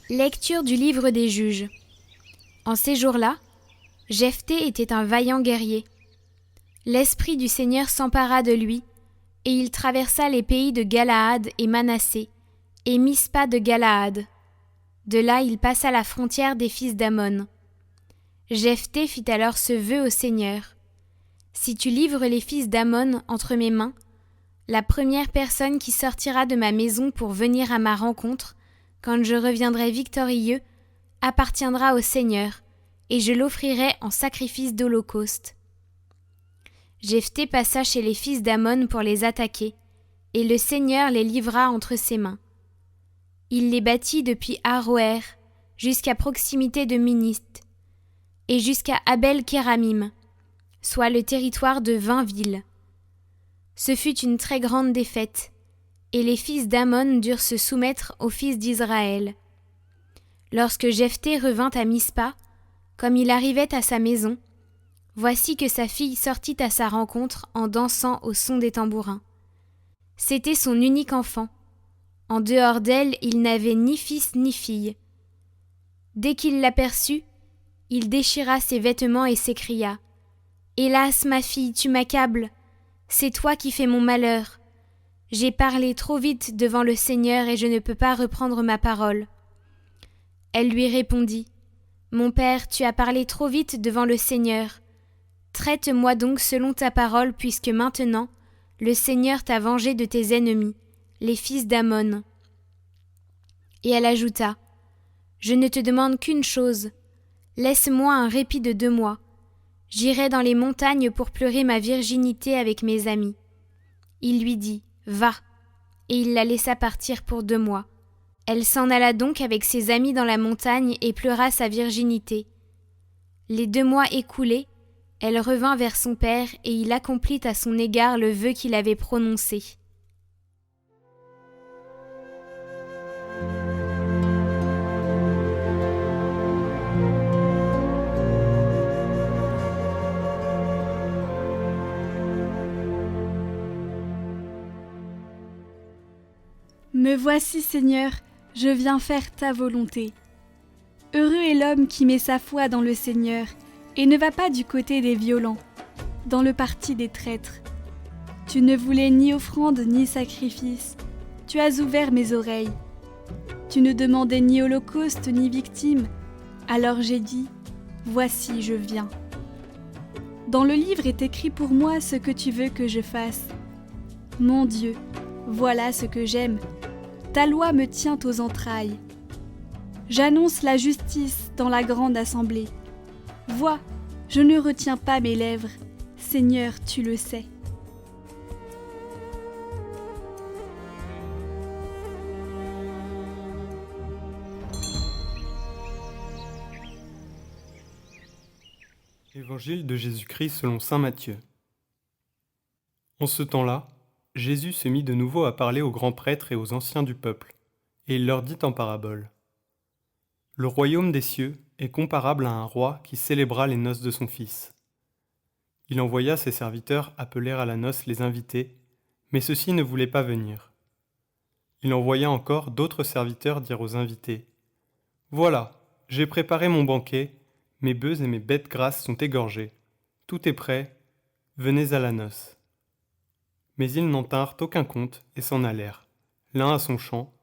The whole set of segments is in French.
Lecture du livre des Juges. En ces jours-là, Jephthé était un vaillant guerrier. L'esprit du Seigneur s'empara de lui, et il traversa les pays de Galaad et Manassé, et Mispa de Galaad. De là il passa la frontière des fils d'Ammon. Jephthé fit alors ce vœu au Seigneur. Si tu livres les fils d'Ammon entre mes mains, la première personne qui sortira de ma maison pour venir à ma rencontre, quand je reviendrai victorieux, appartiendra au Seigneur, et je l'offrirai en sacrifice d'holocauste. Jephthé passa chez les fils d'Ammon pour les attaquer, et le Seigneur les livra entre ses mains. Il les battit depuis Aroër jusqu'à proximité de Ministe, et jusqu'à Abel-Kéramim, soit le territoire de 20 villes. Ce fut une très grande défaite, et les fils d'Ammon durent se soumettre aux fils d'Israël. Lorsque Jephthé revint à Mispa, comme il arrivait à sa maison, voici que sa fille sortit à sa rencontre en dansant au son des tambourins. C'était son unique enfant. En dehors d'elle, il n'avait ni fils ni fille. Dès qu'il l'aperçut, il déchira ses vêtements et s'écria : « Hélas, ma fille, tu m'accables. C'est toi qui fais mon malheur. J'ai parlé trop vite devant le Seigneur et je ne peux pas reprendre ma parole. » Elle lui répondit : « Mon père, tu as parlé trop vite devant le Seigneur. Traite-moi donc selon ta parole, puisque maintenant, le Seigneur t'a vengé de tes ennemis, les fils d'Ammon. » Et elle ajouta : « Je ne te demande qu'une chose. Laisse-moi un répit de 2 mois. J'irai dans les montagnes pour pleurer ma virginité avec mes amis. » Il lui dit : « Va. » Et il la laissa partir pour 2 mois. Elle s'en alla donc avec ses amis dans la montagne et pleura sa virginité. Les 2 mois écoulés, elle revint vers son père et il accomplit à son égard le vœu qu'il avait prononcé. Me voici, Seigneur, je viens faire ta volonté. Heureux est l'homme qui met sa foi dans le Seigneur et ne va pas du côté des violents, dans le parti des traîtres. Tu ne voulais ni offrande ni sacrifice, tu as ouvert mes oreilles. Tu ne demandais ni holocauste ni victime, alors j'ai dit : voici, je viens. Dans le livre est écrit pour moi ce que tu veux que je fasse. Mon Dieu, voilà ce que j'aime. Ta loi me tient aux entrailles. J'annonce la justice dans la grande assemblée. Vois, je ne retiens pas mes lèvres. Seigneur, tu le sais. Évangile de Jésus-Christ selon saint Matthieu. En ce temps-là, Jésus se mit de nouveau à parler aux grands prêtres et aux anciens du peuple, et il leur dit en parabole : « Le royaume des cieux est comparable à un roi qui célébra les noces de son fils. Il envoya ses serviteurs appeler à la noce les invités, mais ceux-ci ne voulaient pas venir. Il envoya encore d'autres serviteurs dire aux invités : « Voilà, j'ai préparé mon banquet, mes bœufs et mes bêtes grasses sont égorgés. Tout est prêt, venez à la noce. » Mais ils n'en tinrent aucun compte et s'en allèrent, l'un à son champ,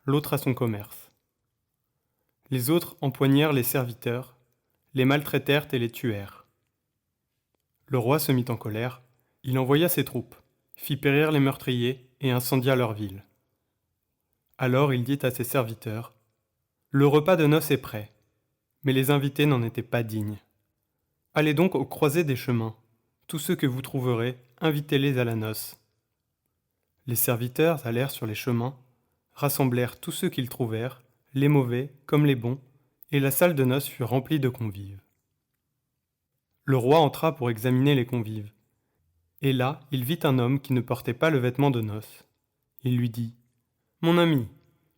l'autre à son commerce. Les autres empoignèrent les serviteurs, les maltraitèrent et les tuèrent. Le roi se mit en colère, il envoya ses troupes, fit périr les meurtriers et incendia leur ville. Alors il dit à ses serviteurs : « Le repas de noces est prêt, mais les invités n'en étaient pas dignes. Allez donc aux croisées des chemins, tous ceux que vous trouverez, invitez-les à la noce. » Les serviteurs allèrent sur les chemins, rassemblèrent tous ceux qu'ils trouvèrent, les mauvais comme les bons, et la salle de noces fut remplie de convives. Le roi entra pour examiner les convives. Et là, il vit un homme qui ne portait pas le vêtement de noces. Il lui dit : « Mon ami,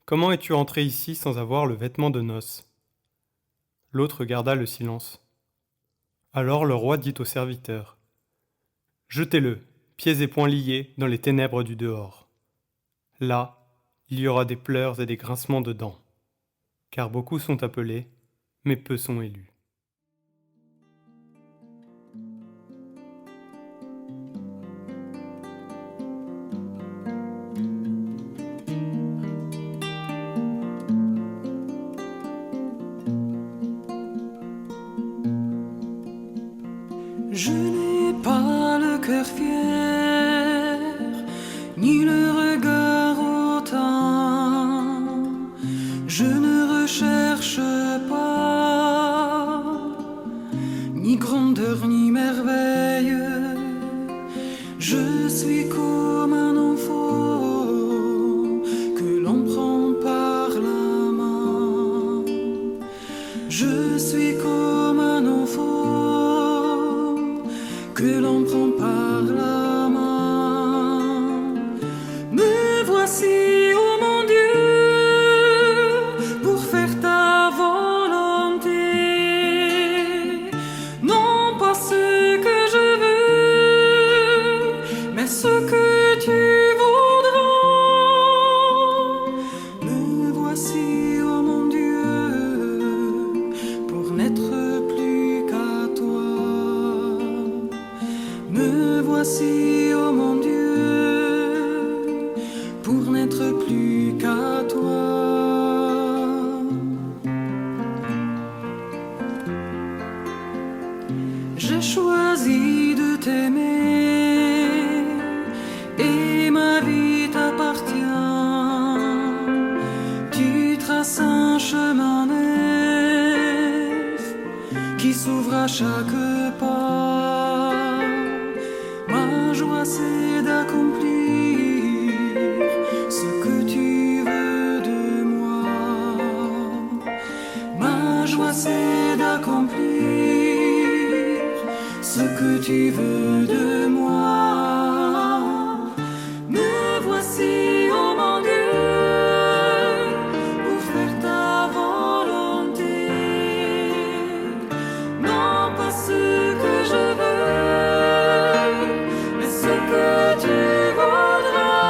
comment es-tu entré ici sans avoir le vêtement de noces ?» L'autre garda le silence. Alors le roi dit aux serviteurs : « Jetez-le, pieds et poings liés, dans les ténèbres du dehors. Là, il y aura des pleurs et des grincements de dents. » car beaucoup sont appelés, mais peu sont élus. Je n'ai pas le cœur fier, ni le regard hautain. Je ne recherche pas ni grandeur ni merveille. Je suis comme un enfant que l'on prend par la main. Je suis comme un enfant que l'on prend par la main. Me voici, ô mon Dieu, pour faire ta volonté. Non pas ce que je veux, mais ce que tu voudras. Me voici, ô mon Dieu, pour n'être plus qu'à toi. Me voici, ô mon Dieu, pour n'être plus qu'à toi. J'ai choisi de t'aimer et ma vie t'appartient. Tu traces un chemin neuf qui s'ouvre à chaque pas. Ma joie c'est d'accomplir ce que tu veux de moi. Ma joie c'est d'accomplir ce que tu veux de moi. Me voici, ô mon Dieu, pour faire ta volonté. Non pas ce que je veux, mais ce que tu voudras.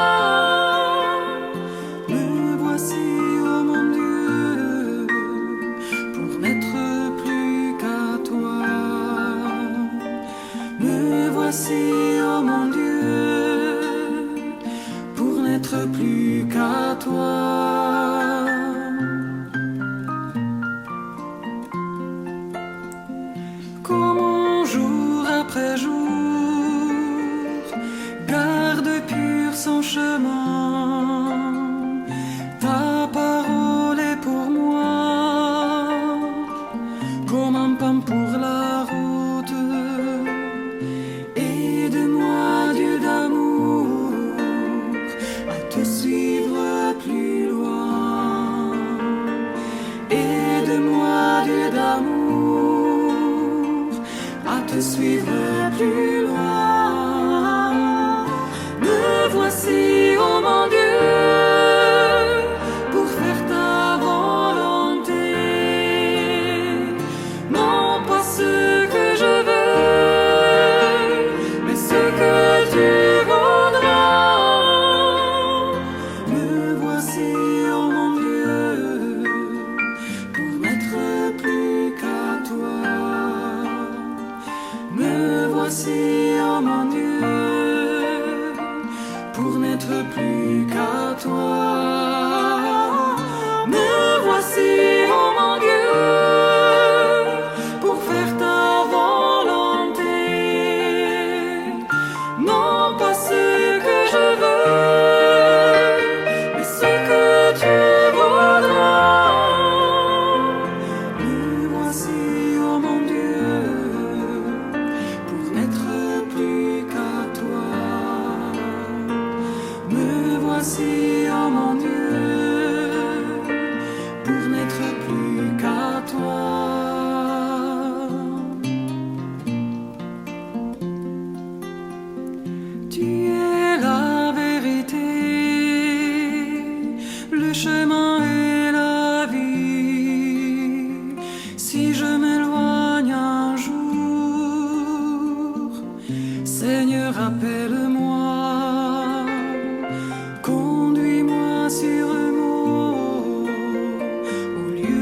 Me voici, ô mon Dieu, pour n'être plus qu'à toi. Me voici, ô mon Dieu, pour n'être plus qu'à toi. Comment jour après jour garde pur son chemin. Ta parole est pour moi comme un pain pour la route. Aide-moi, Dieu d'amour, à te suivre plus loin. Aide-moi, Dieu d'amour, à te suivre plus loin. Me voici, ô mon Dieu, pour faire ta volonté. Non pas ce que je veux, mais ce que tu voudras. Me voici, ô mon Dieu, pour n'être plus qu'à toi. Me voici, ô mon Dieu, pour n'être plus qu'à toi. Me voici, ô mon Dieu, pour faire ta volonté. Non pas ce que je veux, mais ce que tu voudras. Me voici, ô mon Dieu, pour n'être plus qu'à toi. Me voici, ô mon Dieu, pour n'être plus qu'à toi. Tu es la vérité, le chemin et la vie. Si je m'éloigne un jour, Seigneur, appelle-moi. Conduis-moi sûrement au lieu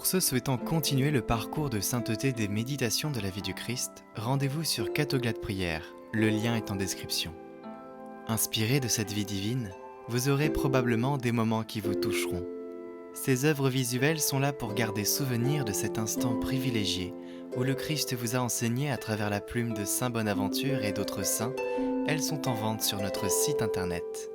Pour ceux souhaitant continuer le parcours de sainteté des méditations de la vie du Christ, rendez-vous sur Catoglade Prière, le lien est en description. Inspiré de cette vie divine, vous aurez probablement des moments qui vous toucheront. Ces œuvres visuelles sont là pour garder souvenir de cet instant privilégié où le Christ vous a enseigné à travers la plume de Saint Bonaventure et d'autres saints. Elles sont en vente sur notre site internet.